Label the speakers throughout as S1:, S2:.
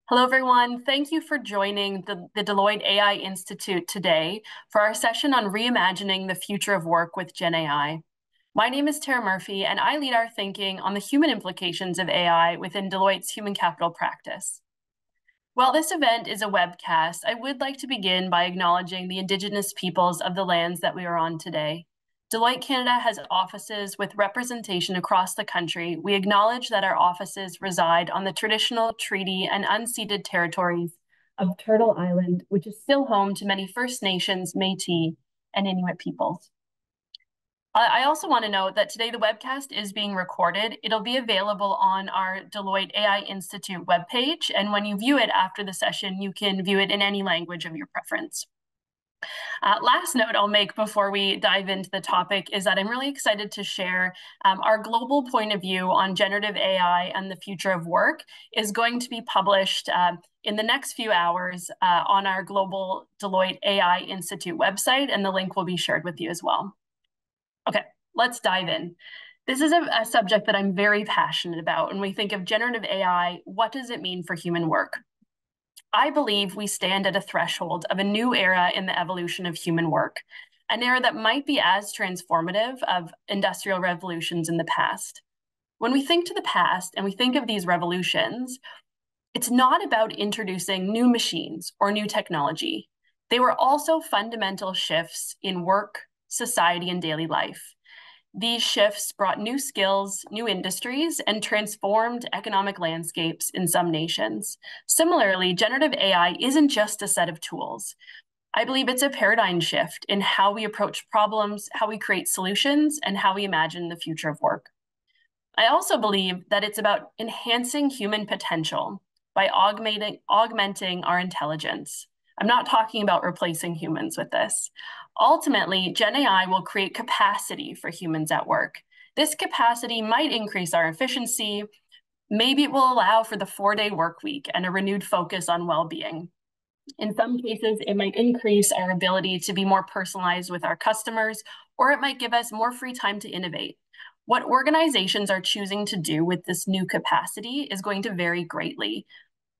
S1: Hello, everyone. Thank you for joining the Deloitte AI Institute today for our session on reimagining the future of work with GenAI. My name is Tara Murphy, and I lead our thinking on the human implications of AI within Deloitte's human capital practice. While this event is a webcast, I would like to begin by acknowledging the Indigenous peoples of the lands that we are on today. Deloitte Canada has offices with representation across the country. We acknowledge that our offices reside on the traditional, treaty, and unceded territories of Turtle Island, which is still home to many First Nations, Métis, and Inuit peoples. I also want to note that today the webcast is being recorded. It'll be available on our Deloitte AI Institute webpage, and when you view it after the session, you can view it in any language of your preference. Last note I'll make before we dive into the topic is that I'm really excited to share our global point of view on generative AI and the future of work is going to be published in the next few hours on our global Deloitte AI Institute website, and the link will be shared with you as well. Okay, let's dive in. This is a subject that I'm very passionate about. When we think of generative AI, what does it mean for human work? I believe we stand at a threshold of a new era in the evolution of human work, an era that might be as transformative of industrial revolutions in the past. When we think to the past and we think of these revolutions, it's not about introducing new machines or new technology. They were also fundamental shifts in work, society, and daily life. These shifts brought new skills, new industries, and transformed economic landscapes in some nations. Similarly, generative AI isn't just a set of tools. I believe it's a paradigm shift in how we approach problems, how we create solutions, and how we imagine the future of work. I also believe that it's about enhancing human potential by augmenting our intelligence. I'm not talking about replacing humans with this. Ultimately, GenAI will create capacity for humans at work. This capacity might increase our efficiency. Maybe it will allow for the 4-day work week and a renewed focus on well-being. In some cases, it might increase our ability to be more personalized with our customers, or it might give us more free time to innovate. What organizations are choosing to do with this new capacity is going to vary greatly.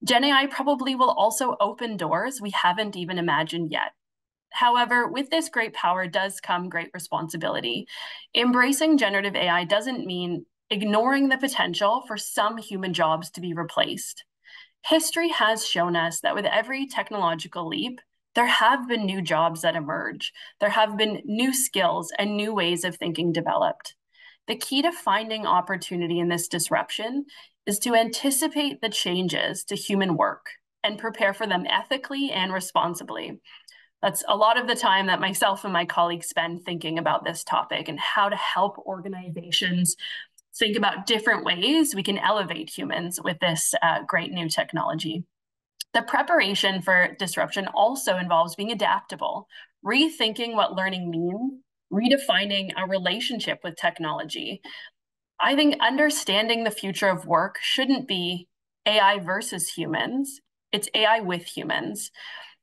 S1: GenAI probably will also open doors we haven't even imagined yet. However, with this great power does come great responsibility. Embracing generative AI doesn't mean ignoring the potential for some human jobs to be replaced. History has shown us that with every technological leap, there have been new jobs that emerge. There have been new skills and new ways of thinking developed. The key to finding opportunity in this disruption is to anticipate the changes to human work and prepare for them ethically and responsibly. That's a lot of the time that myself and my colleagues spend thinking about this topic and how to help organizations think about different ways we can elevate humans with this great new technology. The preparation for disruption also involves being adaptable, rethinking what learning means, redefining our relationship with technology. I think understanding the future of work shouldn't be AI versus humans, it's AI with humans.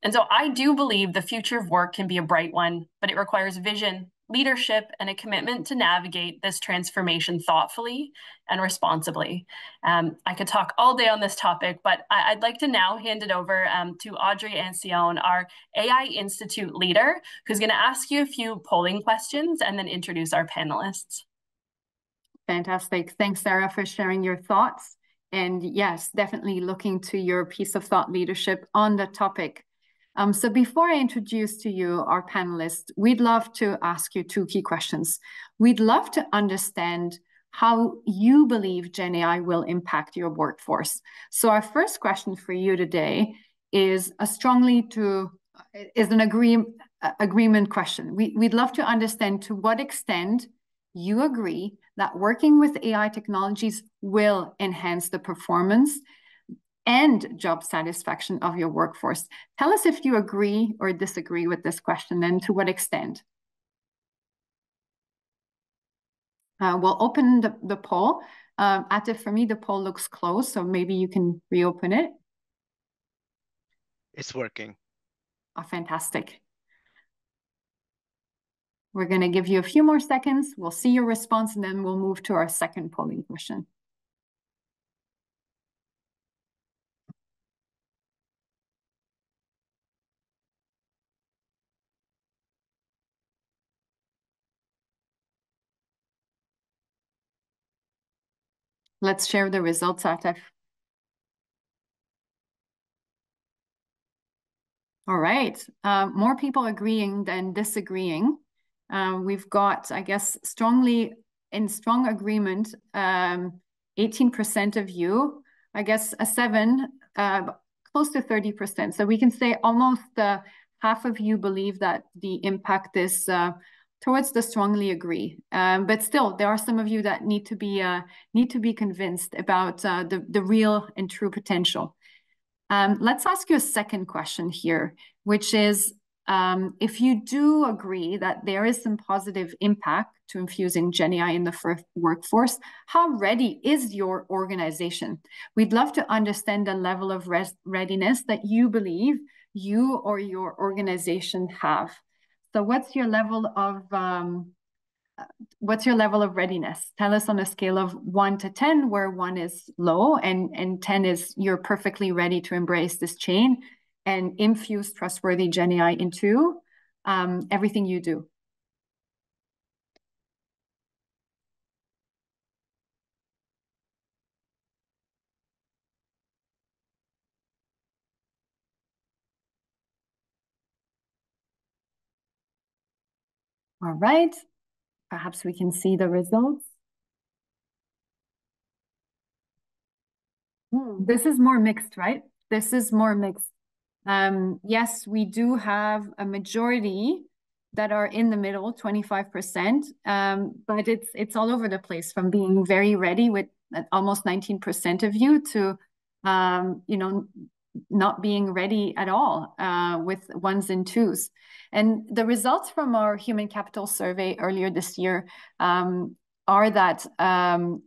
S1: And so I do believe the future of work can be a bright one, but it requires vision, leadership, and a commitment to navigate this transformation thoughtfully and responsibly. I could talk all day on this topic, but I'd like to now hand it over to Audrey Ancione, our AI Institute leader, who's going to ask you a few polling questions and then introduce our panelists.
S2: Fantastic. Thanks, Sarah, for sharing your thoughts. And yes, definitely looking to your piece of thought leadership on the topic. So before I introduce to you our panelists, we'd love to ask you 2 key questions. We'd love to understand how you believe GenAI will impact your workforce. So our first question for you today is an agreement question. We'd love to understand to what extent you agree that working with AI technologies will enhance the performance and job satisfaction of your workforce. Tell us if you agree or disagree with this question, and to what extent. We'll open the poll. Atif, for me, the poll looks closed, so maybe you can reopen it.
S3: It's working.
S2: Oh, fantastic. We're going to give you a few more seconds. We'll see your response, and then we'll move to our second polling question. Let's share the results, Atef. All right, more people agreeing than disagreeing. We've got, I guess, in strong agreement, 18% of you, I guess a 7, close to 30%. So we can say almost half of you believe that the impact is towards the strongly agree. But still, there are some of you that need to be convinced about the real and true potential. Let's ask you a second question here, which is, if you do agree that there is some positive impact to infusing GenAI in the workforce, how ready is your organization? We'd love to understand the level of readiness that you believe you or your organization have. So what's your level of readiness? Tell us on a scale of 1 to 10, where 1 is low and 10 is you're perfectly ready to embrace this change and infuse trustworthy GenAI into everything you do. All right, perhaps we can see the results. This is more mixed, right? This is more mixed. Yes, we do have a majority that are in the middle, 25%, but it's all over the place, from being very ready with almost 19% of you to, not being ready at all with 1s and 2s. And the results from our human capital survey earlier this year are that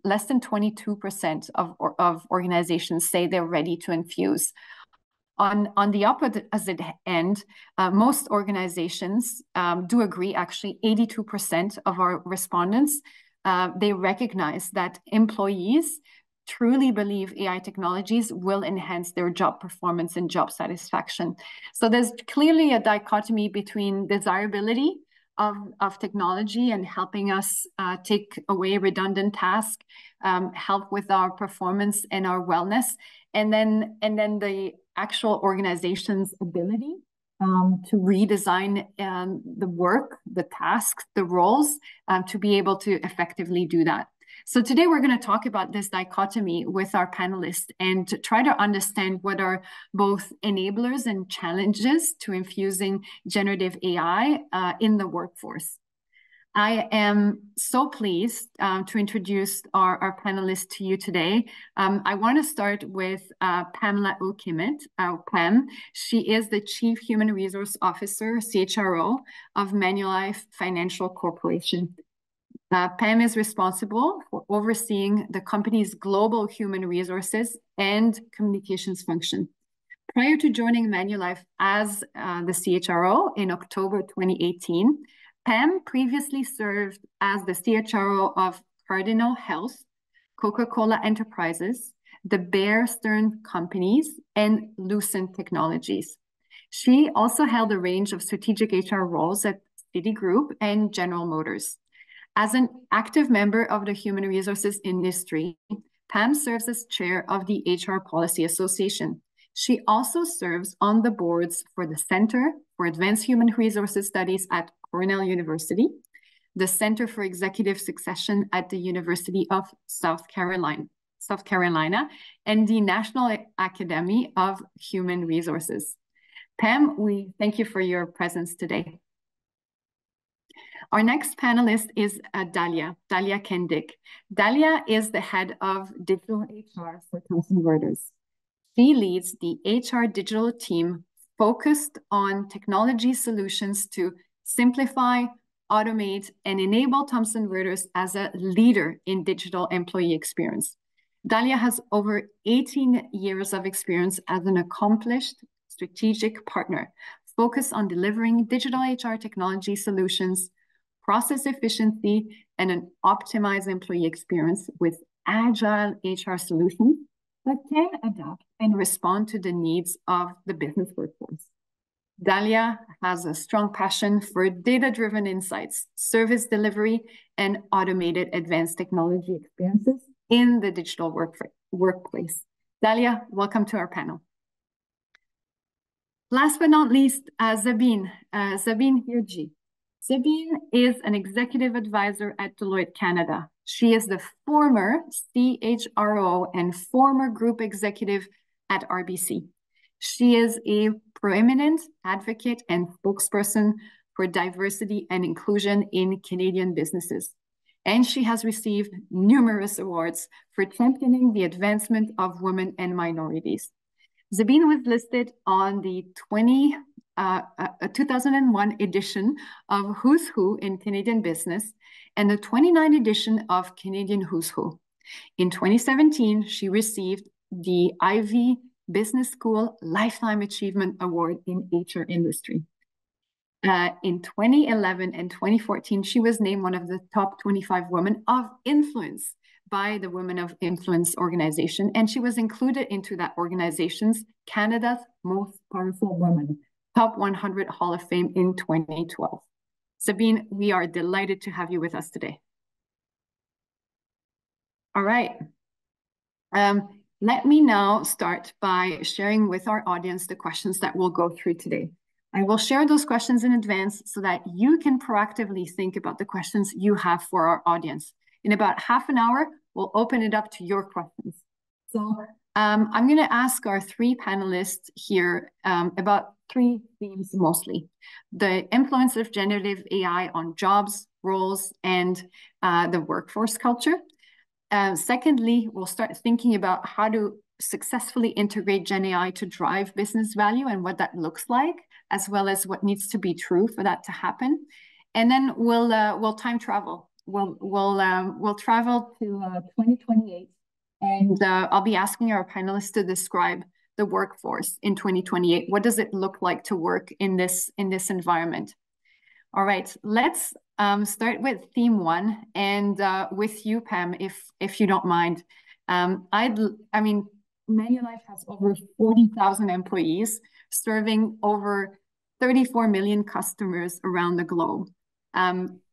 S2: less than 22% of organizations say they're ready to infuse. On the opposite end, most organizations do agree. Actually, 82% of our respondents, they recognize that employees truly believe AI technologies will enhance their job performance and job satisfaction. So there's clearly a dichotomy between desirability of technology and helping us take away redundant tasks, help with our performance and our wellness, and then the actual organization's ability to redesign the work, the tasks, the roles, to be able to effectively do that. So today we're going to talk about this dichotomy with our panelists and to try to understand what are both enablers and challenges to infusing generative AI in the workforce. I am so pleased to introduce our panelists to you today. I want to start with Pamela O'Kimmett. Pam, she is the Chief Human Resource Officer, CHRO, of Manulife Financial Corporation. Pam is responsible for overseeing the company's global human resources and communications function. Prior to joining Manulife as the CHRO in October 2018, Pam previously served as the CHRO of Cardinal Health, Coca-Cola Enterprises, the Bear Stearns Companies, and Lucent Technologies. She also held a range of strategic HR roles at Citigroup and General Motors. As an active member of the human resources industry, Pam serves as chair of the HR Policy Association. She also serves on the boards for the Center for Advanced Human Resources Studies at Cornell University, the Center for Executive Succession at the University of South Carolina, and the National Academy of Human Resources. Pam, we thank you for your presence today. Our next panelist is Dalia Kendick. Dalia is the head of digital HR for Thomson Reuters. She leads the HR digital team focused on technology solutions to simplify, automate, and enable Thomson Reuters as a leader in digital employee experience. Dalia has over 18 years of experience as an accomplished strategic partner focused on delivering digital HR technology solutions, process efficiency, and an optimized employee experience with agile HR solutions that can adapt and respond to the needs of the business workforce. Dalia has a strong passion for data-driven insights, service delivery, and automated advanced technology experiences in the digital workplace. Dalia, welcome to our panel. Last but not least, Zabine Hirji. Zabine is an executive advisor at Deloitte Canada. She is the former CHRO and former group executive at RBC. She is a prominent advocate and spokesperson for diversity and inclusion in Canadian businesses. And she has received numerous awards for championing the advancement of women and minorities. Zabine was listed on the 2001 edition of Who's Who in Canadian Business and the 2029 edition of Canadian Who's Who. In 2017, she received the Ivey Business School Lifetime Achievement Award in HR industry. In 2011 and 2014, she was named one of the top 25 women of influence by the Women of Influence organization, and she was included into that organization's Canada's Most Powerful Women, Top 100 Hall of Fame in 2012. Sabine, we are delighted to have you with us today. All right. Let me now start by sharing with our audience the questions that we'll go through today. I will share those questions in advance so that you can proactively think about the questions you have for our audience. In about half an hour, we'll open it up to your questions. So I'm going to ask our three panelists here about three themes mostly. The influence of generative AI on jobs, roles, and the workforce culture. Secondly, we'll start thinking about how to successfully integrate GenAI to drive business value and what that looks like, as well as what needs to be true for that to happen. And then we'll time travel. We'll travel to 2028, and I'll be asking our panelists to describe the workforce in 2028. What does it look like to work in this environment? All right, let's start with theme one, and with you, Pam, if you don't mind. I mean, Manulife has over 40,000 employees, serving over 34 million customers around the globe.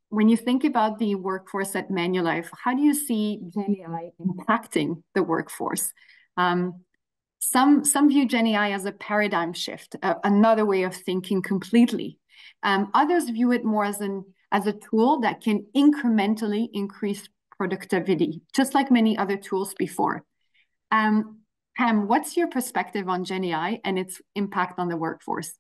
S2: When you think about the workforce at Manulife, how do you see GenAI impacting the workforce? Some view GenAI as a paradigm shift, another way of thinking completely. Others view it more as a tool that can incrementally increase productivity, just like many other tools before. Pam, what's your perspective on GenAI and its impact on the workforce?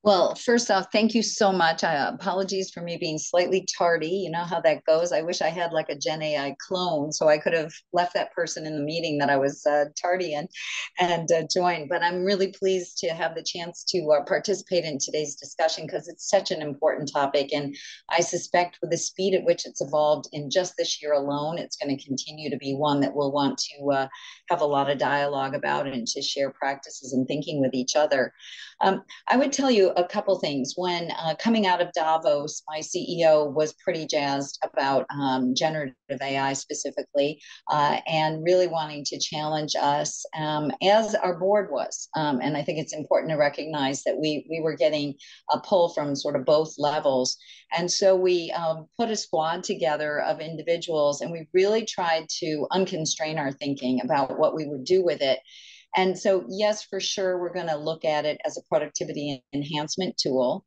S3: Well, first off, thank you so much. Apologies for me being slightly tardy. You know how that goes. I wish I had like a GenAI clone, so I could have left that person in the meeting that I was tardy in and joined. But I'm really pleased to have the chance to participate in today's discussion because it's such an important topic. And I suspect with the speed at which it's evolved in just this year alone, it's going to continue to be one that we'll want to have a lot of dialogue about and to share practices and thinking with each other. I would tell you a couple things. When coming out of Davos, my CEO was pretty jazzed about generative AI specifically, and really wanting to challenge us, as our board was. And I think it's important to recognize that we were getting a pull from sort of both levels. And so we put a squad together of individuals, and we really tried to unconstrain our thinking about what we would do with it. And so, yes, for sure, we're going to look at it as a productivity enhancement tool.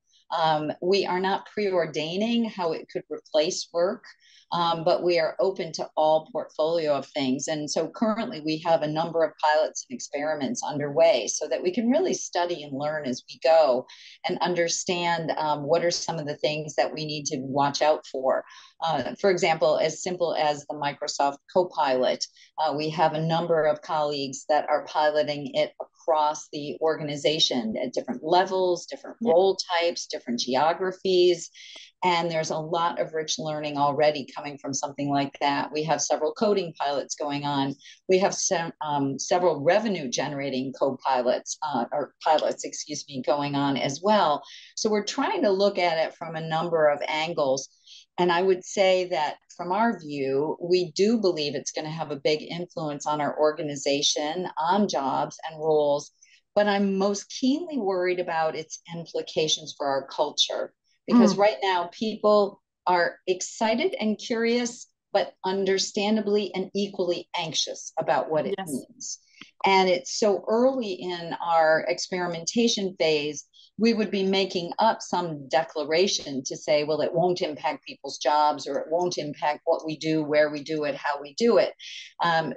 S3: We are not preordaining how it could replace work, but we are open to all portfolio of things. And so currently we have a number of pilots and experiments underway so that we can really study and learn as we go and understand what are some of the things that we need to watch out for. For example, as simple as the Microsoft Copilot, we have a number of colleagues that are piloting it across the organization at different levels, different role types, different geographies. And there's a lot of rich learning already coming from something like that. We have several coding pilots going on. We have several revenue generating co-pilots or pilots, excuse me, going on as well. So we're trying to look at it from a number of angles. And I would say that from our view, we do believe it's going to have a big influence on our organization, on jobs and roles. But I'm most keenly worried about its implications for our culture. Because right now people are excited and curious, but understandably and equally anxious about what it means. And it's so early in our experimentation phase, we would be making up some declaration to say, well, it won't impact people's jobs, or it won't impact what we do, where we do it, how we do it.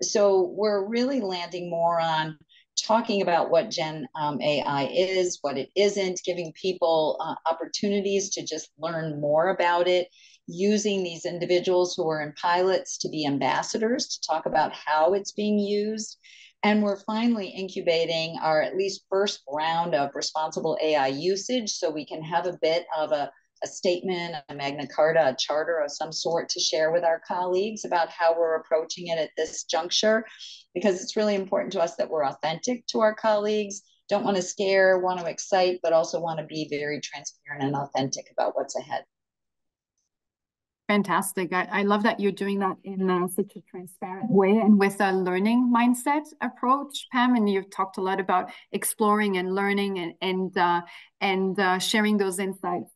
S3: So we're really landing more on talking about what Gen AI is, what it isn't, giving people opportunities to just learn more about it, using these individuals who are in pilots to be ambassadors to talk about how it's being used. And we're finally incubating our at least first round of responsible AI usage, so we can have a bit of a statement, a Magna Carta, a charter of some sort to share with our colleagues about how we're approaching it at this juncture, because it's really important to us that we're authentic to our colleagues, don't want to scare, want to excite, but also want to be very transparent and authentic about what's ahead.
S2: Fantastic. I love that you're doing that in such a transparent way and with a learning mindset approach, Pam. And you've talked a lot about exploring and learning and sharing those insights.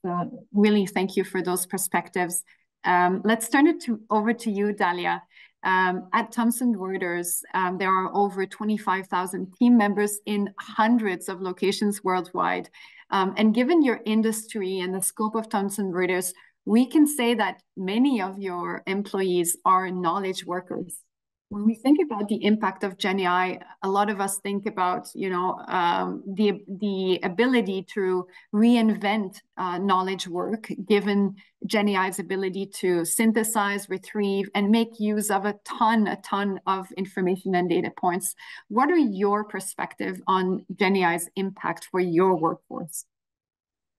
S2: Really, thank you for those perspectives. Let's turn it over to you, Dalia. At Thomson Reuters, there are over 25,000 team members in hundreds of locations worldwide. And given your industry and the scope of Thomson Reuters, we can say that many of your employees are knowledge workers. When we think about the impact of GenAI, a lot of us think about, the ability to reinvent knowledge work, given GenAI's ability to synthesize, retrieve, and make use of a ton of information and data points. What are your perspective on GenAI's impact for your workforce?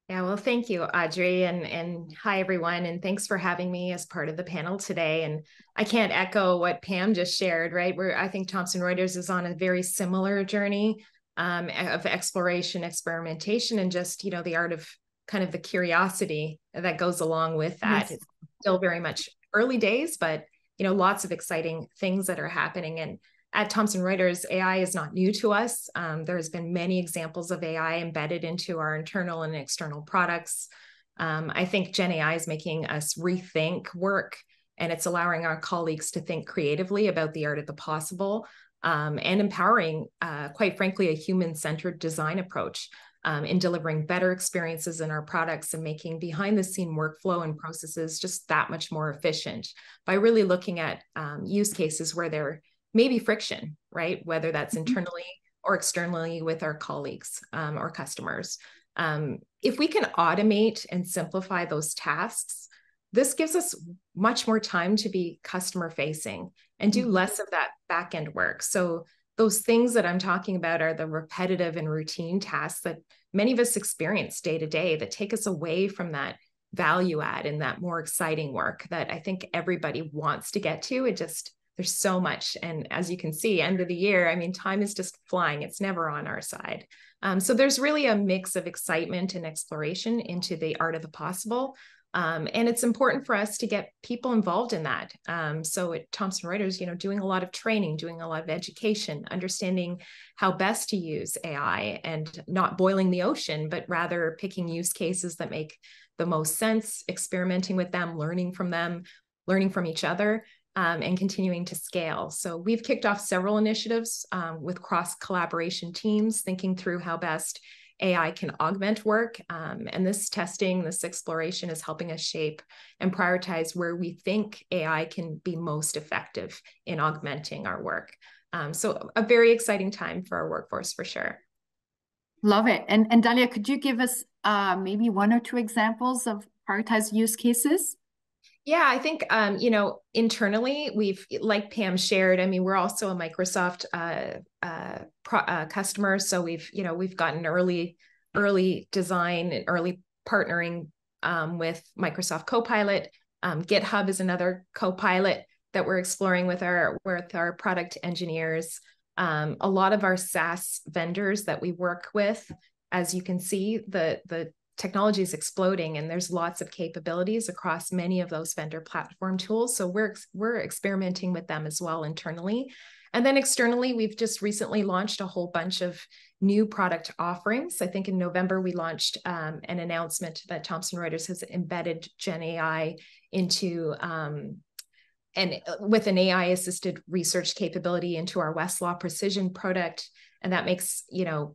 S4: Yeah, well, thank you, Audrey, and hi, everyone, and thanks for having me as part of the panel today. And I can't echo what Pam just shared, right? I think Thomson Reuters is on a very similar journey of exploration, experimentation, and just, the art of kind of the curiosity that goes along with that. Yes. It's still very much early days, but, lots of exciting things that are happening. And at Thomson Reuters, AI is not new to us. There has been many examples of AI embedded into our internal and external products. I think GenAI is making us rethink work, and it's allowing our colleagues to think creatively about the art of the possible, and empowering, quite frankly, a human-centered design approach in delivering better experiences in our products and making behind-the-scene workflow and processes just that much more efficient by really looking at use cases where there may be friction, right? Whether that's internally or externally with our colleagues or customers. If we can automate and simplify those tasks, this gives us much more time to be customer facing and do less of that back-end work. So those things that I'm talking about are the repetitive and routine tasks that many of us experience day to day that take us away from that value add and that more exciting work that I think everybody wants to get to. There's so much. And as you can see, end of the year, I mean, time is just flying. It's never on our side. So there's really a mix of excitement and exploration into the art of the possible. And it's important for us to get people involved in that. So at Thomson Reuters, doing a lot of training, doing a lot of education, understanding how best to use AI and not boiling the ocean, but rather picking use cases that make the most sense, experimenting with them, learning from each other. And continuing to scale. So we've kicked off several initiatives with cross-collaboration teams, thinking through how best AI can augment work. And this exploration is helping us shape and prioritize where we think AI can be most effective in augmenting our work. So a very exciting time for our workforce for sure.
S2: Love it. And Dalia, could you give us maybe one or two examples of prioritized use cases?
S4: Yeah, I think, internally, like Pam shared, I mean, we're also a Microsoft customer. So we've gotten early design and early partnering with Microsoft Copilot. GitHub is another Copilot that we're exploring with our product engineers. A lot of our SaaS vendors that we work with, as you can see, the technology is exploding and there's lots of capabilities across many of those vendor platform tools. So we're experimenting with them as well internally. And then externally, we've just recently launched a whole bunch of new product offerings. I think in November, we launched an announcement that Thomson Reuters has embedded GenAI into and with an AI-assisted research capability into our Westlaw Precision product, and that makes,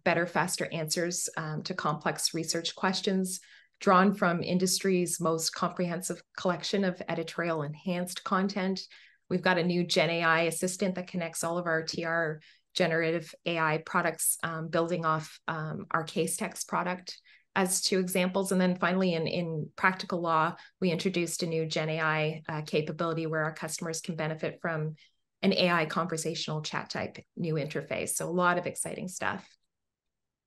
S4: better, faster answers to complex research questions drawn from industry's most comprehensive collection of editorial enhanced content. We've got a new GenAI assistant that connects all of our TR generative AI products, building off our case text product as two examples. And then finally, in practical law, we introduced a new GenAI capability where our customers can benefit from an AI conversational chat type new interface. So a lot of exciting stuff.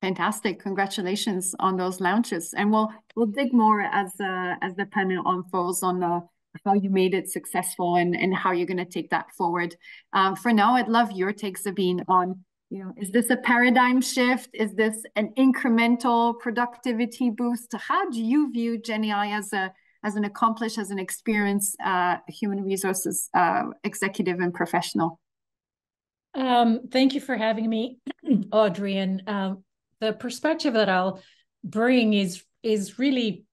S2: Fantastic! Congratulations on those launches, and we'll dig more as the panel unfolds on how you made it successful and how you're going to take that forward. For now, I'd love your take, Sabine, on is this a paradigm shift? Is this an incremental productivity boost? How do you view GenAI as an accomplished, as an experienced human resources executive and professional?
S5: Thank you for having me, Audrey. And the perspective that I'll bring is really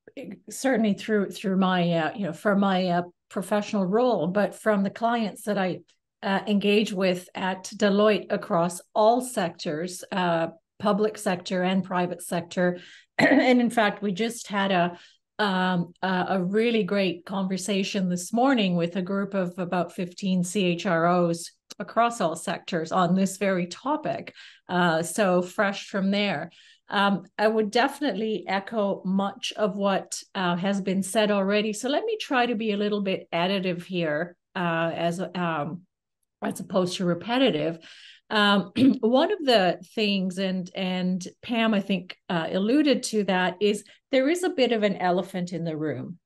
S5: certainly through my from my professional role, but from the clients that I engage with at Deloitte across all sectors, public sector and private sector. And in fact, we just had a really great conversation this morning with a group of about 15 CHROs across all sectors on this very topic. So fresh from there. I would definitely echo much of what has been said already. So let me try to be a little bit additive here as opposed to repetitive. One of the things, and Pam, I think, alluded to that, is there is a bit of an elephant in the room.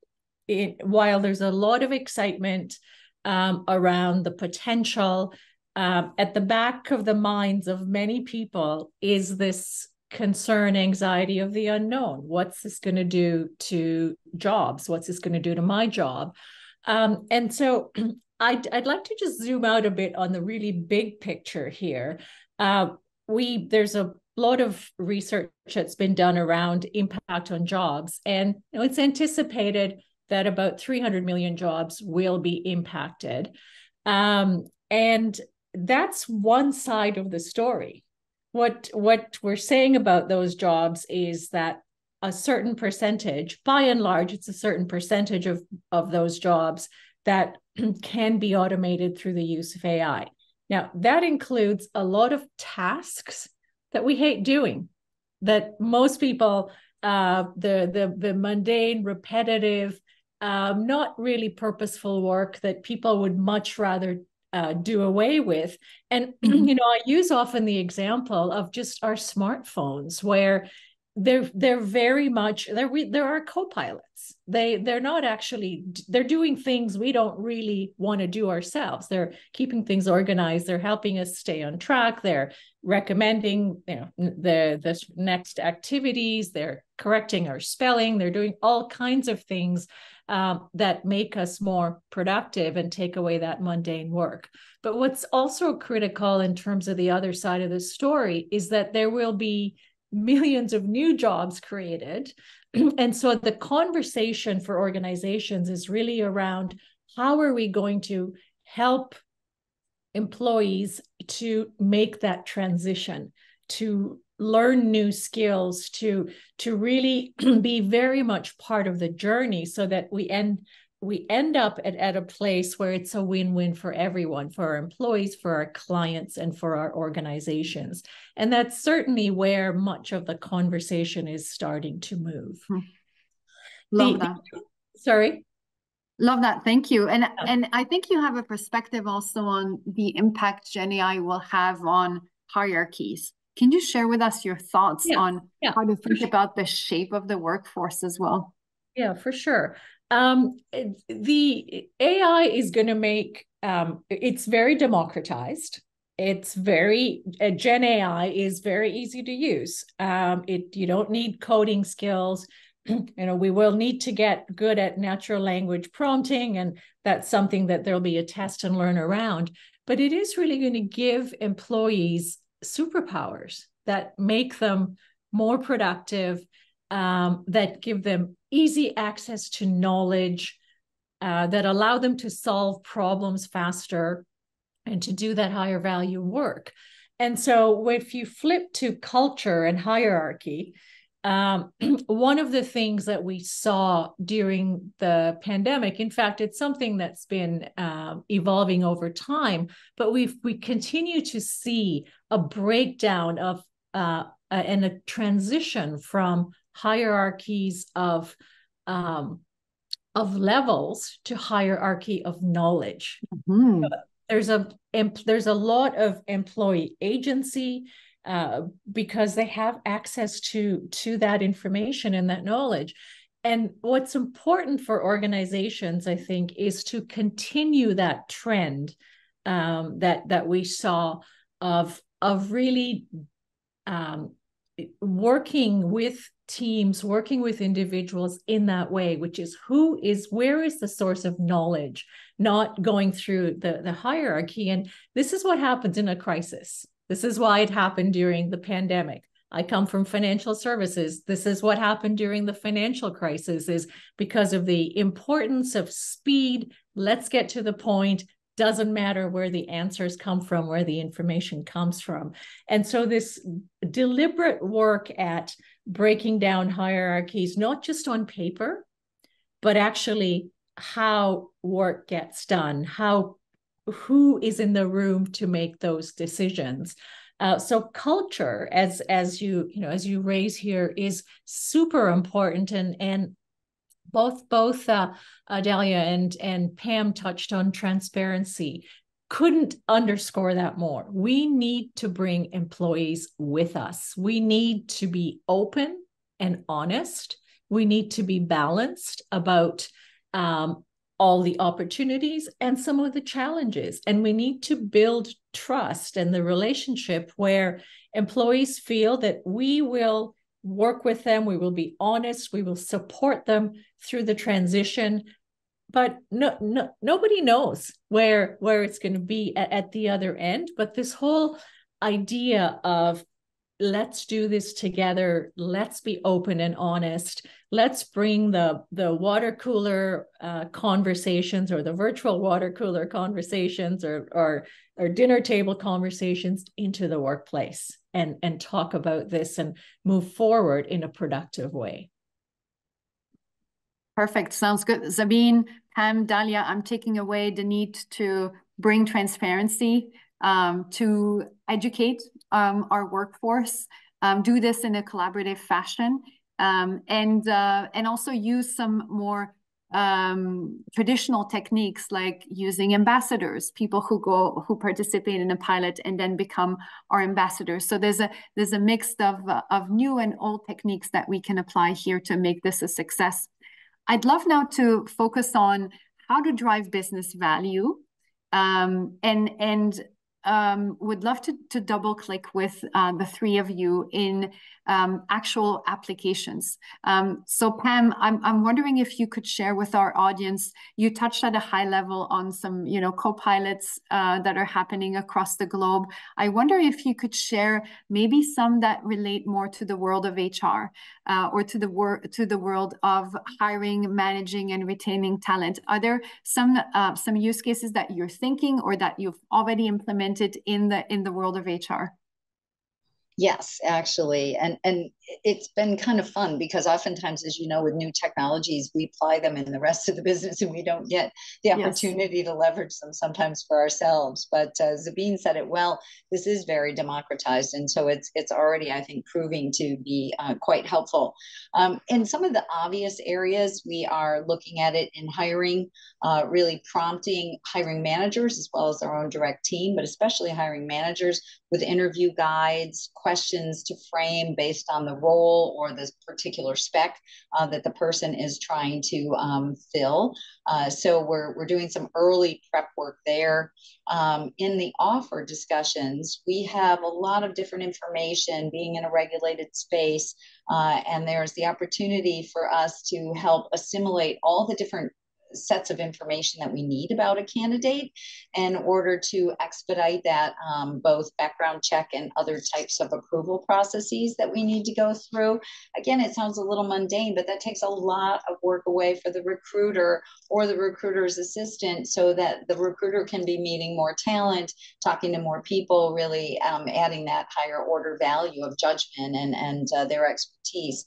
S5: While there's a lot of excitement around the potential, at the back of the minds of many people is this concern, anxiety of the unknown. What's this going to do to jobs? What's this going to do to my job? And so I'd like to just zoom out a bit on the really big picture here. There's a lot of research that's been done around impact on jobs, and it's anticipated that about 300 million jobs will be impacted. And that's one side of the story. What we're saying about those jobs is that a certain percentage, by and large, it's a certain percentage of those jobs that can be automated through the use of AI. Now, that includes a lot of tasks that we hate doing, that most people, the mundane, repetitive, not really purposeful work that people would much rather do away with. And, I use often the example of just our smartphones, where they're very much, there are co-pilots. They're not actually, they're doing things we don't really want to do ourselves. They're keeping things organized. They're helping us stay on track. They're recommending, the next activities. They're correcting our spelling. They're doing all kinds of things that make us more productive and take away that mundane work. But what's also critical in terms of the other side of the story is that there will be millions of new jobs created. And so the conversation for organizations is really around how are we going to help employees to make that transition, to learn new skills, to really be very much part of the journey, so that we end up at a place where it's a win-win for everyone, for our employees, for our clients, and for our organizations. And that's certainly where much of the conversation is starting to move.
S2: Love that.
S5: Sorry?
S2: Love that. Thank you. And I think you have a perspective also on the impact GenAI will have on hierarchies. Can you share with us your thoughts on how to think about the shape of the workforce as well?
S5: Yeah, for sure. The AI is going to make, it's very democratized. It's Gen AI is very easy to use. You don't need coding skills. We will need to get good at natural language prompting, and that's something that there'll be a test and learn around. But it is really going to give employees superpowers that make them more productive, that give them easy access to knowledge, that allow them to solve problems faster and to do that higher value work. And so if you flip to culture and hierarchy, one of the things that we saw during the pandemic, in fact, it's something that's been evolving over time, but we continue to see a breakdown of and a transition from hierarchies of levels to hierarchy of knowledge.
S2: Mm-hmm.
S5: There's a lot of employee agency because they have access to that information and that knowledge. And what's important for organizations, I think, is to continue that trend that we saw of really working with teams, working with individuals in that way, which is where is the source of knowledge, not going through the hierarchy. And this is what happens in a crisis. This is why it happened during the pandemic. I come from financial services. This is what happened during the financial crisis, is because of the importance of speed. Let's get to the point. Doesn't matter where the answers come from, where the information comes from. And so this deliberate work at breaking down hierarchies, not just on paper, but actually how work gets done, who is in the room to make those decisions. So culture, as you raise here, is super important, and both Dalia and Pam touched on transparency. Couldn't underscore that more. We need to bring employees with us. We need to be open and honest. We need to be balanced about all the opportunities and some of the challenges. And we need to build trust and the relationship where employees feel that we will work with them, we will be honest, we will support them through the transition. But nobody knows where it's going to be at the other end. But this whole idea of let's do this together, let's be open and honest, let's bring the water cooler conversations, or the virtual water cooler conversations, or dinner table conversations into the workplace, and talk about this and move forward in a productive way.
S2: Perfect. Sounds good. Sabine, Pam, Dalia, I'm taking away the need to bring transparency, to educate our workforce, do this in a collaborative fashion, and also use some more traditional techniques, like using ambassadors, people who participate in a pilot and then become our ambassadors. So there's a mix of new and old techniques that we can apply here to make this a success. I'd love now to focus on how to drive business value, and would love to double click with the three of you in actual applications. So Pam, I'm wondering if you could share with our audience, you touched at a high level on some, co-pilots that are happening across the globe. I wonder if you could share maybe some that relate more to the world of HR, or to the world of hiring, managing, and retaining talent. Are there some use cases that you're thinking or that you've already implemented in the world of HR?
S3: Yes, actually. And it's been kind of fun because oftentimes, as you know, with new technologies, we apply them in the rest of the business and we don't get the opportunity to leverage them sometimes for ourselves. But Sabine said it well, this is very democratized. And so it's already, I think, proving to be quite helpful. In some of the obvious areas, we are looking at it in hiring, really prompting hiring managers as well as their own direct team, but especially hiring managers with interview guides, questions to frame based on the role or this particular spec that the person is trying to fill. So we're doing some early prep work there. In the offer discussions, we have a lot of different information being in a regulated space, and there's the opportunity for us to help assimilate all the different sets of information that we need about a candidate in order to expedite that both background check and other types of approval processes that we need to go through. Again, it sounds a little mundane, but that takes a lot of work away for the recruiter or the recruiter's assistant, so that the recruiter can be meeting more talent, talking to more people, really adding that higher order value of judgment and their expertise.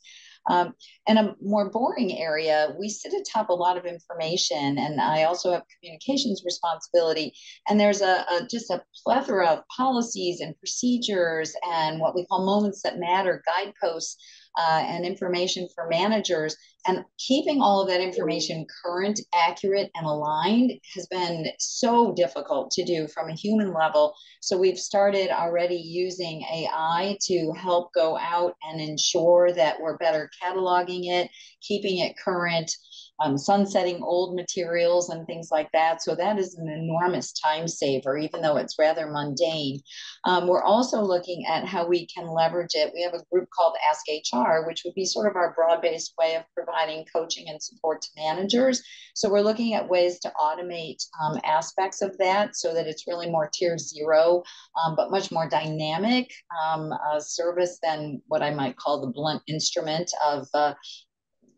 S3: In a more boring area, we sit atop a lot of information, and I also have communications responsibility. And there's just a plethora of policies and procedures and what we call moments that matter, guideposts, and information for managers. And keeping all of that information current, accurate, and aligned has been so difficult to do from a human level. So we've started already using AI to help go out and ensure that we're better cataloging it, keeping it current, sunsetting old materials and things like that. So that is an enormous time saver, even though it's rather mundane. We're also looking at how we can leverage it. We have a group called Ask HR, which would be sort of our broad-based way of providing coaching and support to managers. So we're looking at ways to automate aspects of that so that it's really more tier zero, but much more dynamic service than what I might call the blunt instrument of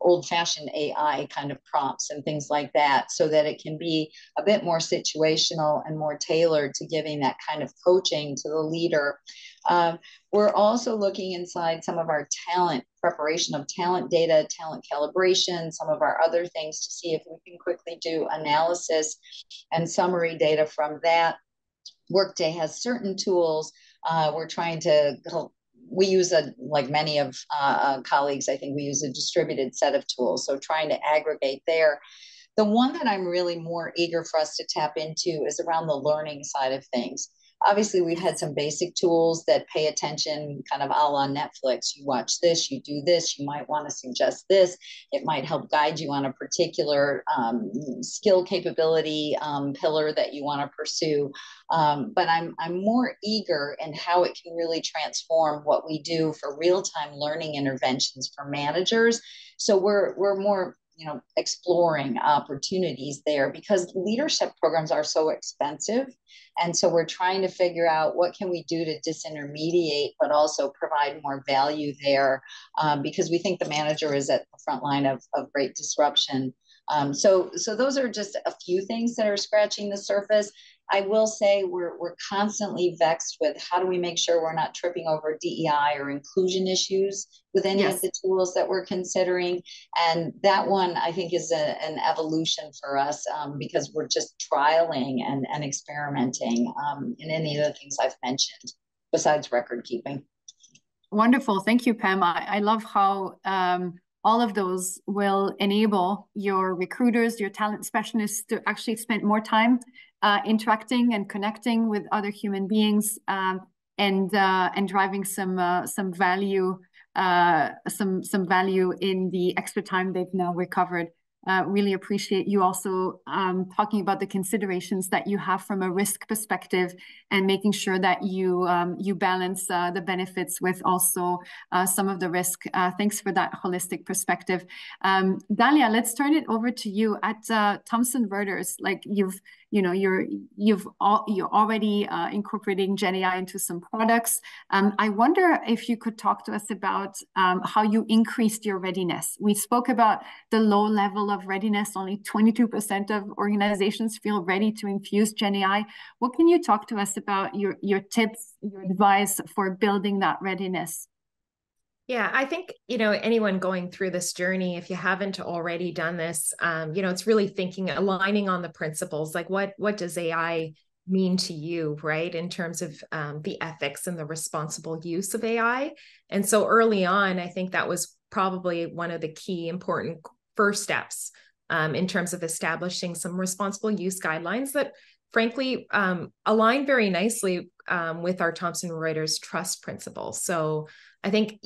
S3: old-fashioned AI kind of prompts and things like that, so that it can be a bit more situational and more tailored to giving that kind of coaching to the leader. We're also looking inside some of our talent preparation of talent data, talent calibration, some of our other things to see if we can quickly do analysis and summary data from that. Workday has certain tools. We're trying to we use like many of colleagues, I think we use a distributed set of tools. So trying to aggregate there. The one that I'm really more eager for us to tap into is around the learning side of things. Obviously, we've had some basic tools that pay attention, kind of a la Netflix. You watch this, you do this, you might want to suggest this. It might help guide you on a particular skill capability pillar that you want to pursue. But I'm more eager in how it can really transform what we do for real-time learning interventions for managers. So we're more exploring opportunities there, because leadership programs are so expensive. And so we're trying to figure out what can we do to disintermediate, but also provide more value there, because we think the manager is at the front line of great disruption. So those are just a few things that are scratching the surface. I will say we're constantly vexed with how do we make sure we're not tripping over DEI or inclusion issues with any of the tools that we're considering. And that one, I think, is an evolution for us, because we're just trialing and experimenting in any of the things I've mentioned, besides record keeping.
S2: Wonderful. Thank you, Pam. I love how all of those will enable your recruiters, your talent specialists to actually spend more time interacting and connecting with other human beings, and driving some value, some value in the extra time they've now recovered. Really appreciate you also talking about the considerations that you have from a risk perspective, and making sure that you balance the benefits with also some of the risk. Thanks for that holistic perspective. Dalia, let's turn it over to you at Thomson Reuters. Like you're already incorporating GenAI into some products. I wonder if you could talk to us about how you increased your readiness. We spoke about the low level of readiness. Only 22% of organizations feel ready to infuse GenAI. What can you talk to us about your tips, your advice for building that readiness?
S4: Yeah, I think, anyone going through this journey, if you haven't already done this, it's really aligning on the principles, like what does AI mean to you, right? In terms of the ethics and the responsible use of AI. And so early on, I think that was probably one of the key important first steps in terms of establishing some responsible use guidelines that frankly align very nicely with our Thomson Reuters trust principles. So I think,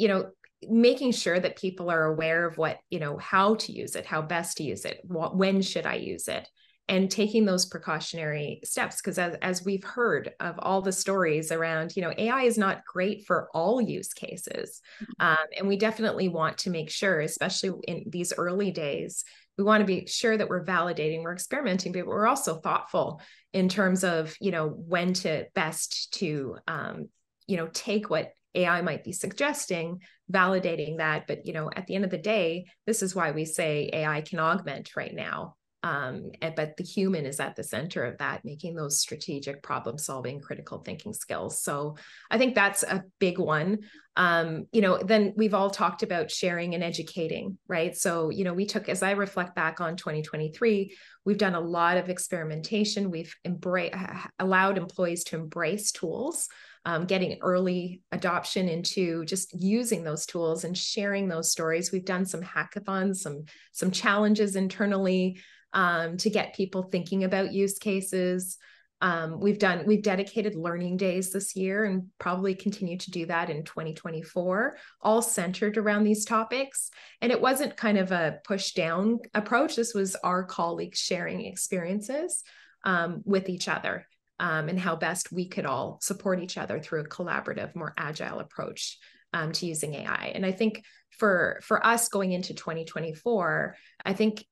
S4: making sure that people are aware of what, how to use it, how best to use it, when should I use it, and taking those precautionary steps. Because as we've heard of all the stories around, AI is not great for all use cases. And we definitely want to make sure, especially in these early days, we want to be sure that we're validating, we're experimenting, but we're also thoughtful in terms of, when to best to, take what AI might be suggesting, validating that. But, at the end of the day, this is why we say AI can augment right now. But the human is at the center of that, making those strategic problem solving, critical thinking skills. So I think that's a big one. Then we've all talked about sharing and educating, right? So, as I reflect back on 2023, we've done a lot of experimentation. We've allowed employees to embrace tools, getting early adoption into just using those tools and sharing those stories. We've done some hackathons, some challenges internally, to get people thinking about use cases. We've dedicated learning days this year and probably continue to do that in 2024, all centered around these topics. And it wasn't kind of a push down approach. This was our colleagues sharing experiences with each other, and how best we could all support each other through a collaborative, more agile approach to using AI. And I think for us going into 2024, I think,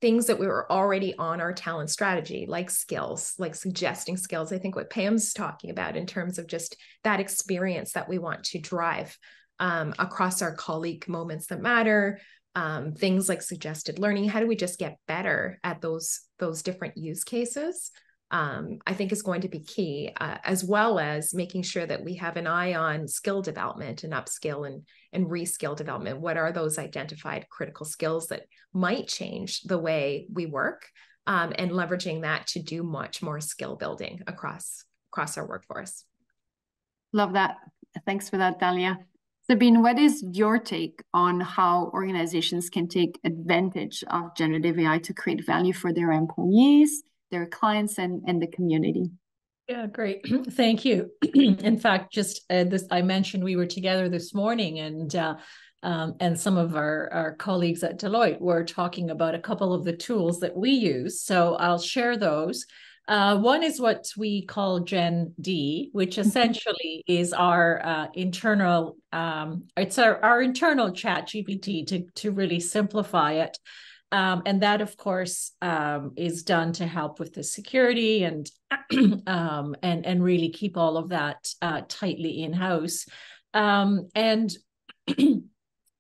S4: things that we were already on our talent strategy, like skills, like suggesting skills. I think what Pam's talking about in terms of just that experience that we want to drive across our colleague moments that matter, things like suggested learning. How do we just get better at those different use cases? I think is going to be key, as well as making sure that we have an eye on skill development and upskill and reskill development. What are those identified critical skills that might change the way we work, and leveraging that to do much more skill building across our workforce.
S2: Love that. Thanks for that, Dalia. Sabine, what is your take on how organizations can take advantage of generative AI to create value for their employees, their clients, and the community?
S5: Yeah, great. Thank you. In fact, just I mentioned we were together this morning, and some of our colleagues at Deloitte were talking about a couple of the tools that we use. So I'll share those. One is what we call Gen D, which essentially is our internal, it's our internal chat GPT to really simplify it. And that, of course, is done to help with the security and really keep all of that tightly in-house. And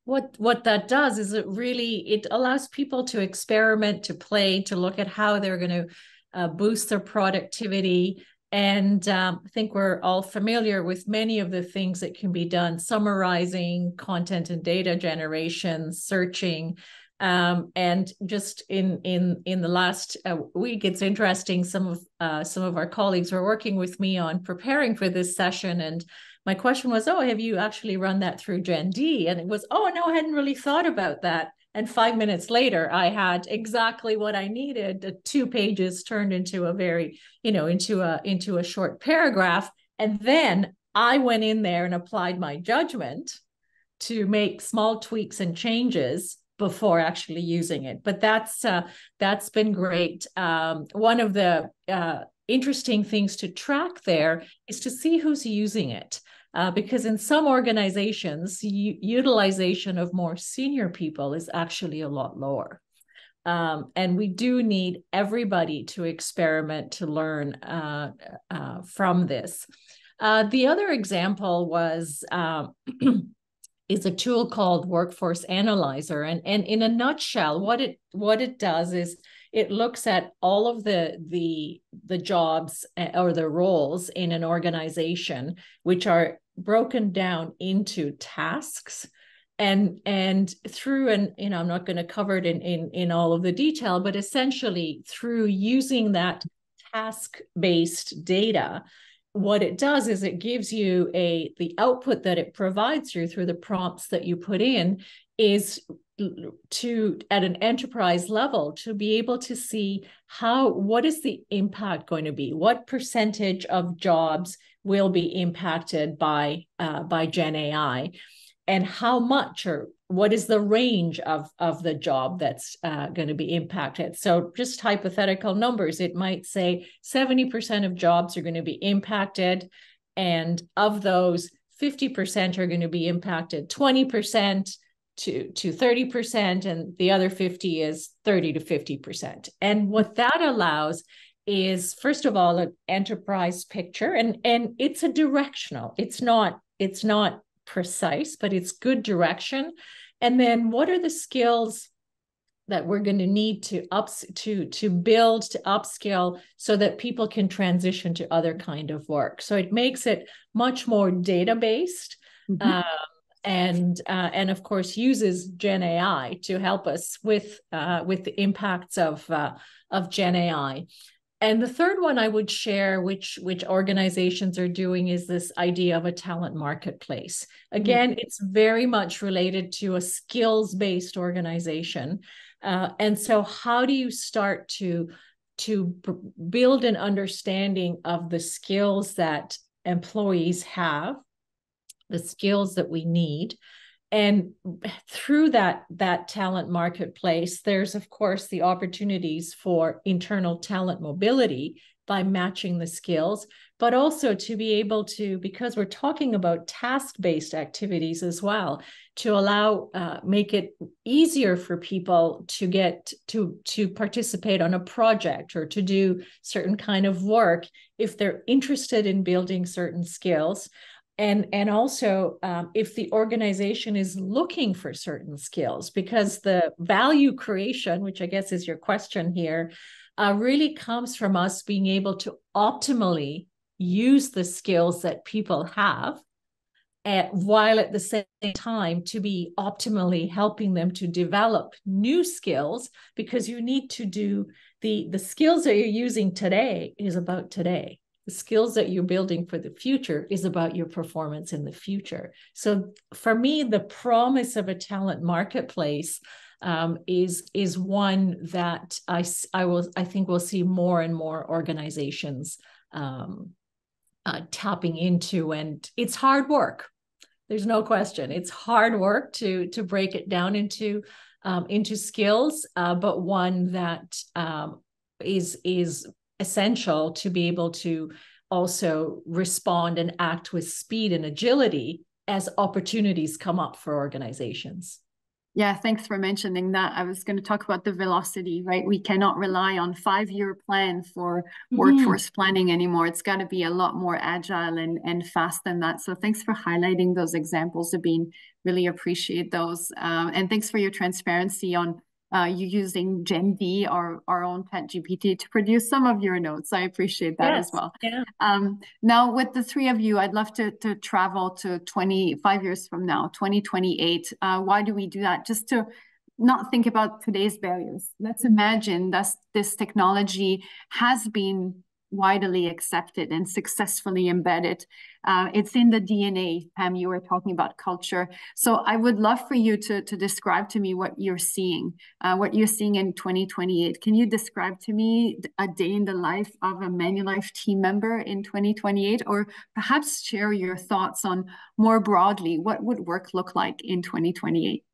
S5: what that does is it allows people to experiment, to play, to look at how they're going to boost their productivity. And I think we're all familiar with many of the things that can be done: summarizing, content and data generation, searching. And just in the last week, it's interesting. Some of our colleagues were working with me on preparing for this session, and my question was, "Oh, have you actually run that through Gen D?" And it was, "Oh no, I hadn't really thought about that." And 5 minutes later, I had exactly what I needed. The 2 pages turned into a very, into a short paragraph, and then I went in there and applied my judgment to make small tweaks and changes before actually using it. But that's been great. One of the interesting things to track there is to see who's using it, because in some organizations, utilization of more senior people is actually a lot lower. And we do need everybody to experiment, to learn from this. The other example was is a tool called Workforce Analyzer. And in a nutshell, what it does is it looks at all of the jobs or the roles in an organization, which are broken down into tasks. And through, and I'm not going to cover it in all of the detail, but essentially through using that task-based data, what it does is it gives you the output that it provides you through the prompts that you put in is to, at an enterprise level, to be able to see what is the impact going to be? What percentage of jobs will be impacted by Gen AI, and how much, or what is the range of the job that's going to be impacted? So just hypothetical numbers, it might say 70% of jobs are going to be impacted, and of those, 50% are going to be impacted, 20% to 30%, and the other 50 is 30 to 50%. And what that allows is, first of all, an enterprise picture, and it's a directional. It's not precise, but it's good direction. And then what are the skills that we're going to need to build, to upskill, so that people can transition to other kind of work. So it makes it much more data-based. Mm-hmm. And of course uses GenAI to help us with the impacts of GenAI. And the third one I would share, which organizations are doing, is this idea of a talent marketplace. Again, mm-hmm. It's very much related to a skills-based organization. And so how do you start to build an understanding of the skills that employees have, the skills that we need? And through that talent marketplace, there's, of course, the opportunities for internal talent mobility by matching the skills, but also to be able to, because we're talking about task-based activities as well, to allow, make it easier for people to get to participate on a project or to do certain kind of work if they're interested in building certain skills. And also if the organization is looking for certain skills, because the value creation, which I guess is your question here, really comes from us being able to optimally use the skills that people have, while at the same time to be optimally helping them to develop new skills, because you need to do the skills that you're using today is about today. The skills that you're building for the future is about your performance in the future. So for me, the promise of a talent marketplace is one that I think we'll see more and more organizations tapping into. And it's hard work. There's no question. It's hard work to break it down into skills, but one that is essential to be able to also respond and act with speed and agility as opportunities come up for organizations.
S2: Yeah, thanks for mentioning that. I was going to talk about the velocity, right? We cannot rely on 5-year plan for workforce planning anymore. It's got to be a lot more agile and fast than that. So thanks for highlighting those examples, Sabine. Really appreciate those. And thanks for your transparency on you using GenD, our own ChatGPT, to produce some of your notes. I appreciate that as well. Yeah. Now, with the three of you, I'd love to travel to 25 years from now, 2028. Why do we do that? Just to not think about today's barriers. Let's imagine that this technology has been widely accepted and successfully embedded. It's in the DNA. Pam, you were talking about culture. So I would love for you to describe to me what you're seeing in 2028. Can you describe to me a day in the life of a Manulife team member in 2028, or perhaps share your thoughts on more broadly, what would work look like in 2028?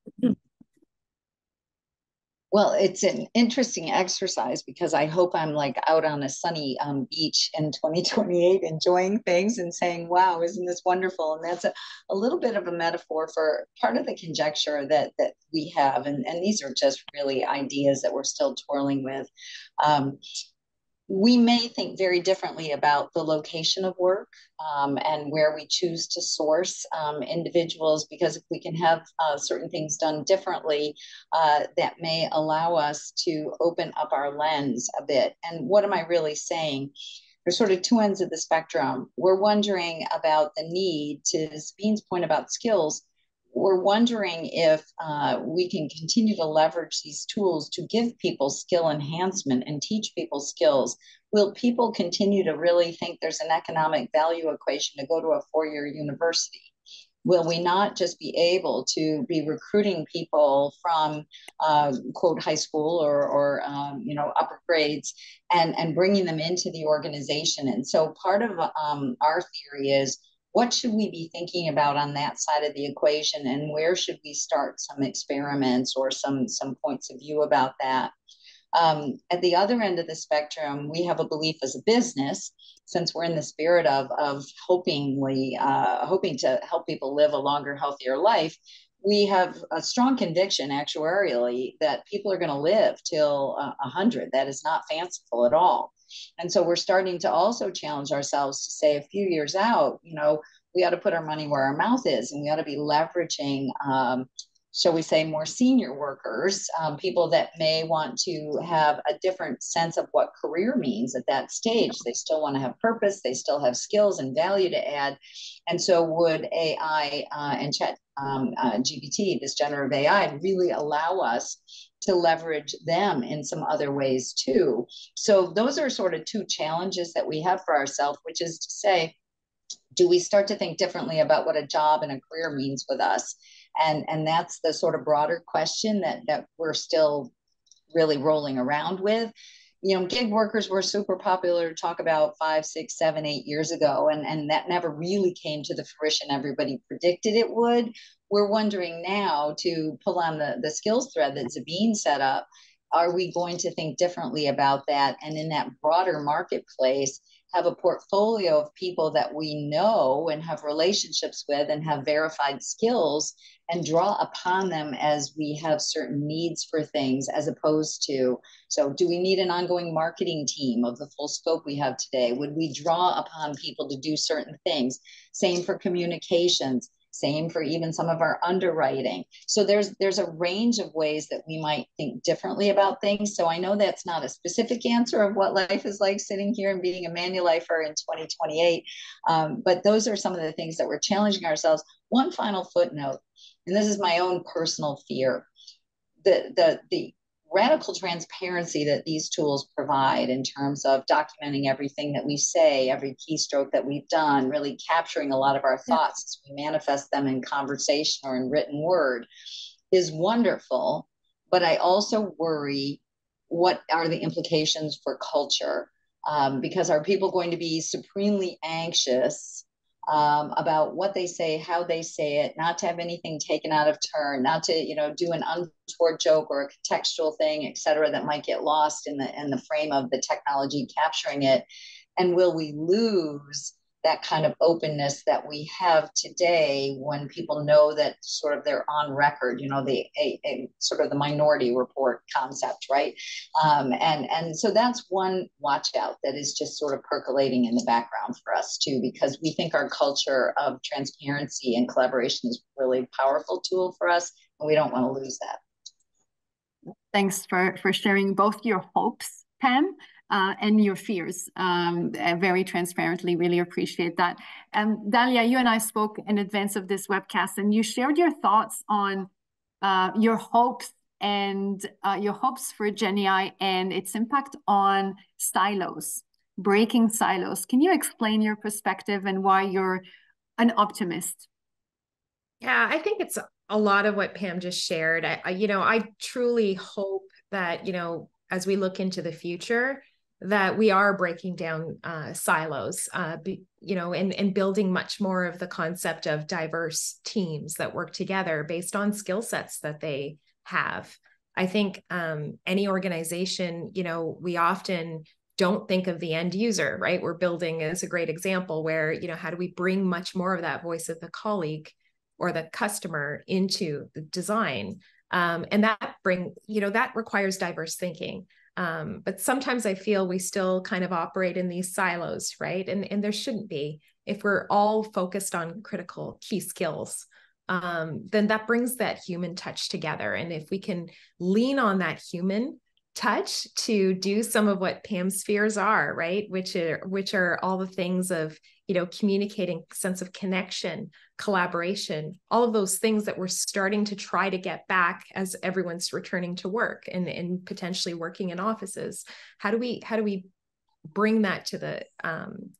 S3: Well, it's an interesting exercise because I hope I'm like out on a sunny beach in 2028 enjoying things and saying, wow, isn't this wonderful? And that's a little bit of a metaphor for part of the conjecture that we have. And these are just really ideas that we're still twirling with. We may think very differently about the location of work and where we choose to source individuals, because if we can have certain things done differently, that may allow us to open up our lens a bit. And what am I really saying? There's sort of two ends of the spectrum. We're wondering about the need, to Sabine's point about skills. We're wondering if we can continue to leverage these tools to give people skill enhancement and teach people skills. Will people continue to really think there's an economic value equation to go to a 4-year university? Will we not just be able to be recruiting people from quote high school or upper grades and bringing them into the organization? And so part of our theory is, what should we be thinking about on that side of the equation, and where should we start some experiments or some points of view about that? At the other end of the spectrum, we have a belief as a business, since we're in the spirit of hoping to help people live a longer, healthier life. we have a strong conviction actuarially that people are going to live till 100. That is not fanciful at all. And so we're starting to also challenge ourselves to say a few years out, we ought to put our money where our mouth is, and we ought to be leveraging shall we say, more senior workers, people that may want to have a different sense of what career means at that stage. They still want to have purpose, they still have skills and value to add. And so would AI and chat GPT, this generative AI, really allow us to leverage them in some other ways too. So those are sort of two challenges that we have for ourselves, which is to say, do we start to think differently about what a job and a career means with us? And that's the sort of broader question that we're still really rolling around with. Gig workers were super popular to talk about 5, 6, 7, 8 years ago, and that never really came to the fruition everybody predicted it would. We're wondering now, to pull on the skills thread that Sabine set up, are we going to think differently about that? And in that broader marketplace, have a portfolio of people that we know and have relationships with and have verified skills, and draw upon them as we have certain needs for things, as opposed to, so do we need an ongoing marketing team of the full scope we have today? Would we draw upon people to do certain things? Same for communications, same for even some of our underwriting. So there's a range of ways that we might think differently about things. So I know that's not a specific answer of what life is like sitting here and being a Manulifer in 2028, but those are some of the things that we're challenging ourselves. One final footnote, and this is my own personal fear, the radical transparency that these tools provide in terms of documenting everything that we say, every keystroke that we've done, really capturing a lot of our thoughts as we manifest them in conversation or in written word, is wonderful. But I also worry, what are the implications for culture? Because are people going to be supremely anxious about what they say, how they say it, not to have anything taken out of turn, not to do an untoward joke or a contextual thing, et cetera, that might get lost in the frame of the technology capturing it? And will we lose that kind of openness that we have today when people know that sort of they're on record, the sort of the Minority Report concept, right? And so that's one watch out that is just sort of percolating in the background for us too, because we think our culture of transparency and collaboration is a really powerful tool for us, and we don't want to lose that.
S2: Thanks for sharing both your hopes, Pam, and your fears very transparently. Really appreciate that. Dalia, you and I spoke in advance of this webcast, and you shared your thoughts on your hopes for GenAI and its impact on silos, breaking silos. Can you explain your perspective and why you're an optimist?
S4: Yeah, I think it's a lot of what Pam just shared. I truly hope that, as we look into the future, that we are breaking down silos, and building much more of the concept of diverse teams that work together based on skill sets that they have. I think any organization, we often don't think of the end user, right? We're building, as a great example, where, how do we bring much more of that voice of the colleague or the customer into the design? And that requires diverse thinking. But sometimes I feel we still kind of operate in these silos, right? And there shouldn't be. If we're all focused on critical key skills, then that brings that human touch together. And if we can lean on that human touch to do some of what Pam's fears are, right? Which are all the things of, communicating, sense of connection, collaboration, all of those things that we're starting to try to get back as everyone's returning to work and potentially working in offices. How do we bring that to the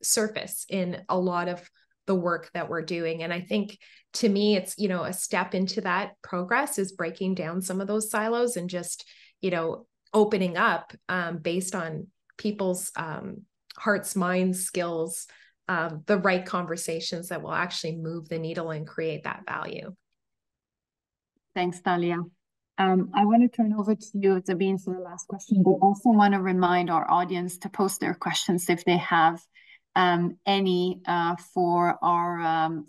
S4: surface in a lot of the work that we're doing? And I think, to me, it's, a step into that progress is breaking down some of those silos and just, opening up based on people's hearts, minds, skills, the right conversations that will actually move the needle and create that value.
S2: Thanks, Dalia. I want to turn over to you, Sabine, for the last question, but also want to remind our audience to post their questions if they have any for our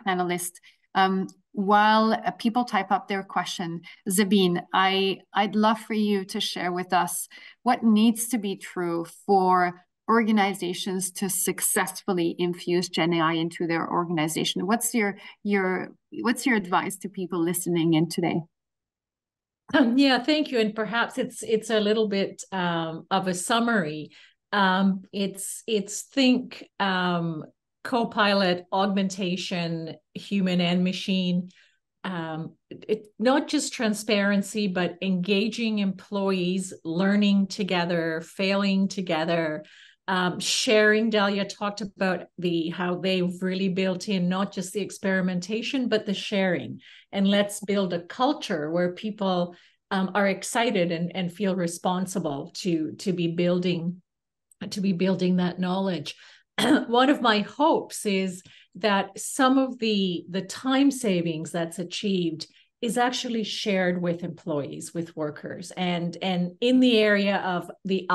S2: panelists. While people type up their question, Zabine, I'd love for you to share with us what needs to be true for organizations to successfully infuse GenAI into their organization. What's your advice to people listening in today?
S5: Yeah, thank you. And perhaps it's a little bit of a summary. It's think co-pilot, augmentation, human and machine. Not just transparency, but engaging employees, learning together, failing together, sharing. Dalia talked about how they've really built in not just the experimentation, but the sharing. And let's build a culture where people are excited and feel responsible to be building that knowledge. One of my hopes is that some of the time savings that's achieved is actually shared with employees, with workers, and in the area of the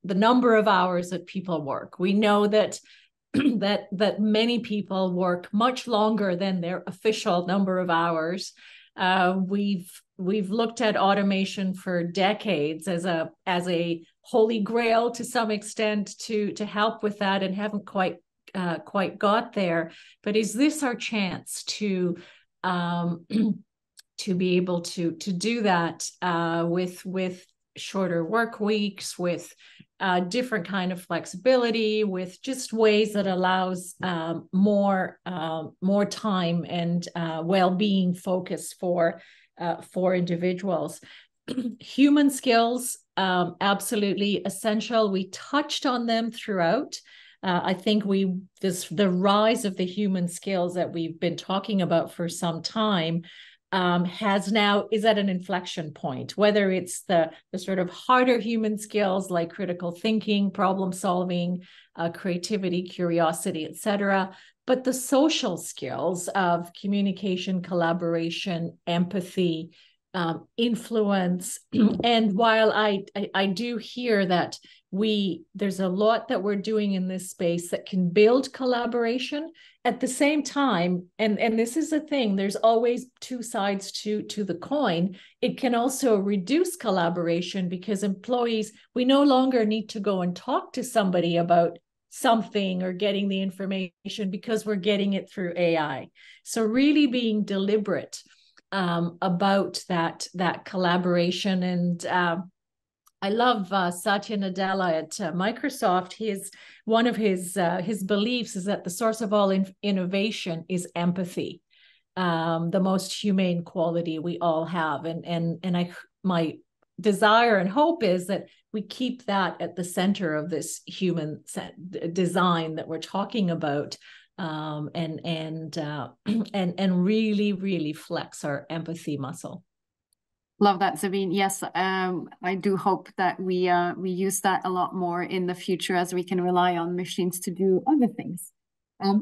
S5: number of hours that people work. We know that that many people work much longer than their official number of hours. We've looked at automation for decades as a holy grail to some extent to help with that, and haven't quite got there. But is this our chance to to be able to do that with shorter work weeks, with different kind of flexibility, with just ways that allows more time and well-being focus for individuals. Human skills, absolutely essential. We touched on them throughout. I think the rise of the human skills that we've been talking about for some time is at an inflection point, whether it's the sort of harder human skills like critical thinking, problem solving, creativity, curiosity, etc., but the social skills of communication, collaboration, empathy, influence. And while I do hear that there's a lot that we're doing in this space that can build collaboration, at the same time, and this is the thing, there's always two sides to the coin. It can also reduce collaboration because employees, we no longer need to go and talk to somebody about something or getting the information because we're getting it through AI. So really being deliberate about that collaboration. And I love Satya Nadella at Microsoft. One of his beliefs is that the source of all innovation is empathy, the most humane quality we all have. And my desire and hope is that we keep that at the center of this human design that we're talking about. And really, really flex our empathy muscle.
S2: Love that, Zabine. Yes, I do hope that we use that a lot more in the future, as we can rely on machines to do other things.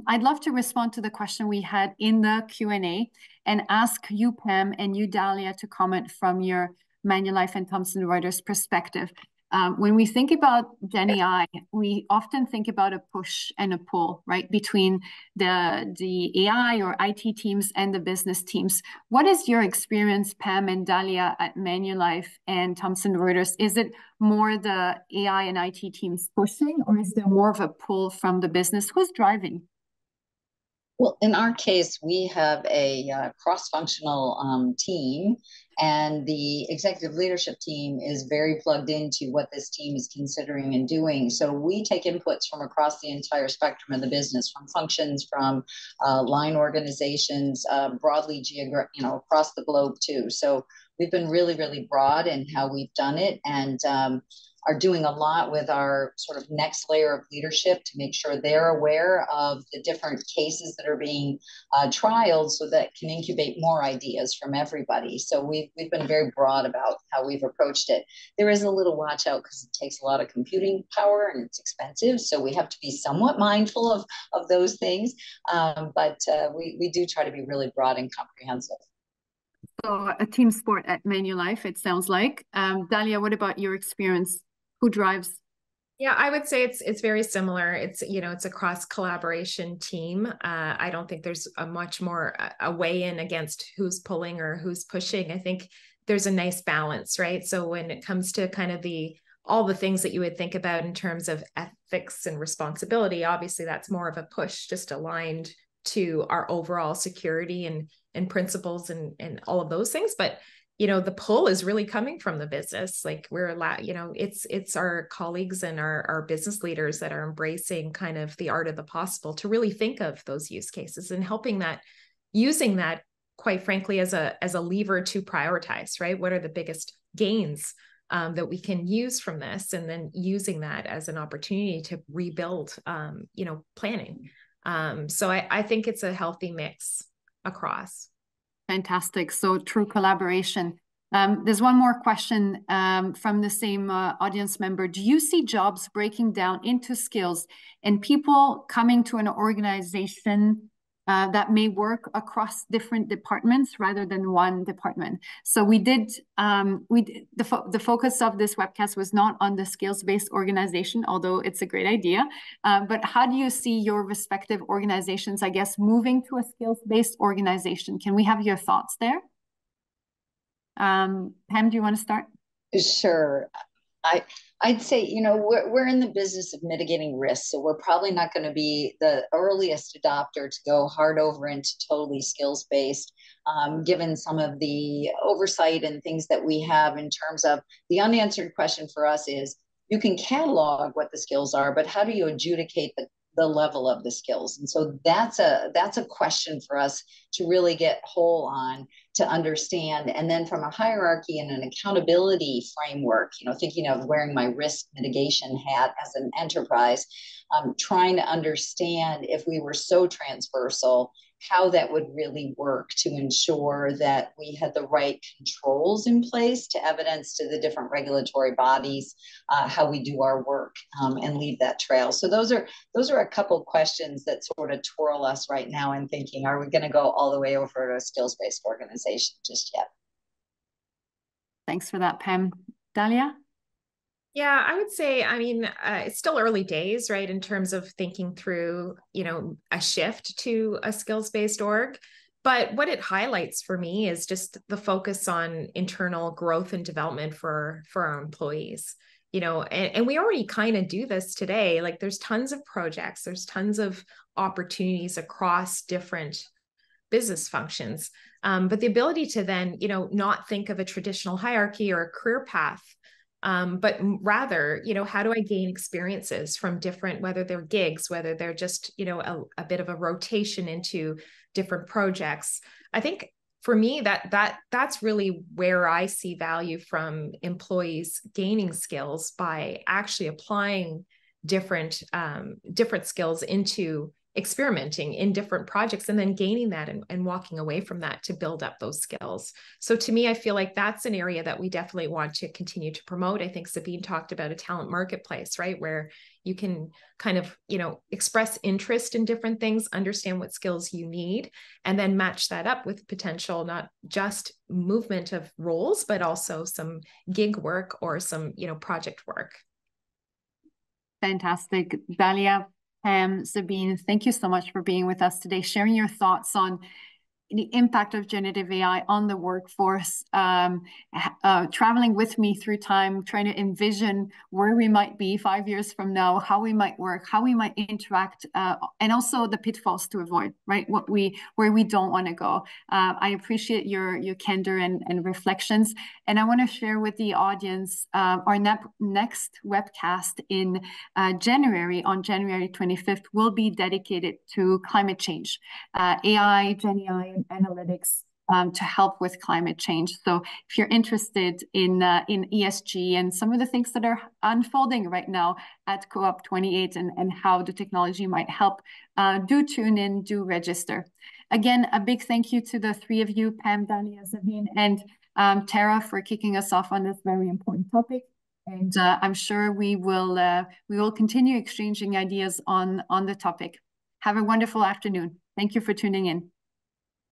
S2: I'd love to respond to the question we had in the Q&A and ask you, Pam, and you, Dalia, to comment from your Manulife and Thomson Reuters perspective. When we think about GenAI, we often think about a push and a pull, right, between the AI or IT teams and the business teams. What is your experience, Pam and Dalia, at Manulife and Thomson Reuters? Is it more the AI and IT teams pushing, or is there more of a pull from the business? Who's driving?
S3: Well, in our case, we have a cross-functional team, and the executive leadership team is very plugged into what this team is considering and doing. So we take inputs from across the entire spectrum of the business, from functions, from line organizations, broadly across the globe too. So we've been really, really broad in how we've done it, and are doing a lot with our sort of next layer of leadership to make sure they're aware of the different cases that are being trialed, so that can incubate more ideas from everybody. So we've been very broad about how we've approached it. There is a little watch out because it takes a lot of computing power and it's expensive. So we have to be somewhat mindful of those things. But we do try to be really broad and comprehensive.
S2: So a team sport at Manulife, it sounds like. Dalia, what about your experience? Who drives?
S4: Yeah, I would say it's very similar. It's, you know, it's a cross collaboration team. I don't think there's a much more a weigh in against who's pulling or who's pushing. I think there's a nice balance, right? So when it comes to kind of all the things that you would think about in terms of ethics and responsibility, obviously that's more of a push, just aligned to our overall security and principles and all of those things. But you know, the pull is really coming from the business. Like you know, it's our colleagues and our business leaders that are embracing kind of the art of the possible to really think of those use cases and using that, quite frankly, as a lever to prioritize, right? What are the biggest gains that we can use from this, and then using that as an opportunity to rebuild, you know, planning. So I think it's a healthy mix across.
S2: Fantastic. So true collaboration. There's one more question from the same audience member. Do you see jobs breaking down into skills and people coming to an organization that may work across different departments rather than one department? So the focus of this webcast was not on the skills-based organization, although it's a great idea. But how do you see your respective organizations, I guess, moving to a skills-based organization? Can we have your thoughts there? Pam, do you want to start?
S3: Sure. I'd say, you know, we're in the business of mitigating risks, so we're probably not going to be the earliest adopter to go hard over into totally skills based, given some of the oversight and things that we have in terms of the unanswered question for us is you can catalog what the skills are, but how do you adjudicate the level of the skills? And so that's a question for us to really get whole on, to understand. And then from a hierarchy and an accountability framework, you know, thinking of wearing my risk mitigation hat as an enterprise, trying to understand if we were so transversal, how that would really work to ensure that we had the right controls in place to evidence to the different regulatory bodies how we do our work, and leave that trail. So those are a couple of questions that sort of twirl us right now in thinking, are we going to go all the way over to a skills-based organization just yet?
S2: Thanks for that, Pam. Dalia?
S4: Yeah, I would say, I mean, it's still early days, right, in terms of thinking through, you know, a shift to a skills-based org. But what it highlights for me is just the focus on internal growth and development for our employees. You know, and we already kind of do this today. Like there's tons of projects, there's tons of opportunities across different business functions. But the ability to then, you know, not think of a traditional hierarchy or a career path, but rather, you know, how do I gain experiences from different, whether they're gigs, whether they're just, you know, a bit of a rotation into different projects. I think for me, that's really where I see value from employees gaining skills by actually applying different skills into experimenting in different projects and then gaining that and walking away from that to build up those skills. So to me, I feel like that's an area that we definitely want to continue to promote. I think Sabine talked about a talent marketplace, right? Where you can kind of, you know, express interest in different things, understand what skills you need, and then match that up with potential, not just movement of roles, but also some gig work or some, you know, project work.
S2: Fantastic. Dalia, Sabine, thank you so much for being with us today, sharing your thoughts on the impact of generative AI on the workforce, traveling with me through time, trying to envision where we might be 5 years from now, how we might work, how we might interact, and also the pitfalls to avoid, right? Where we don't want to go. I appreciate your candor and reflections. And I want to share with the audience our next webcast in January, on January 25th, will be dedicated to climate change, AI, GenAI, analytics to help with climate change. So if you're interested in ESG and some of the things that are unfolding right now at COP28 and how the technology might help, do tune in, do register. Again, a big thank you to the three of you, Pam, Dalia, Sabine, and Tara, for kicking us off on this very important topic. And I'm sure we will continue exchanging ideas on the topic. Have a wonderful afternoon. Thank you for tuning in.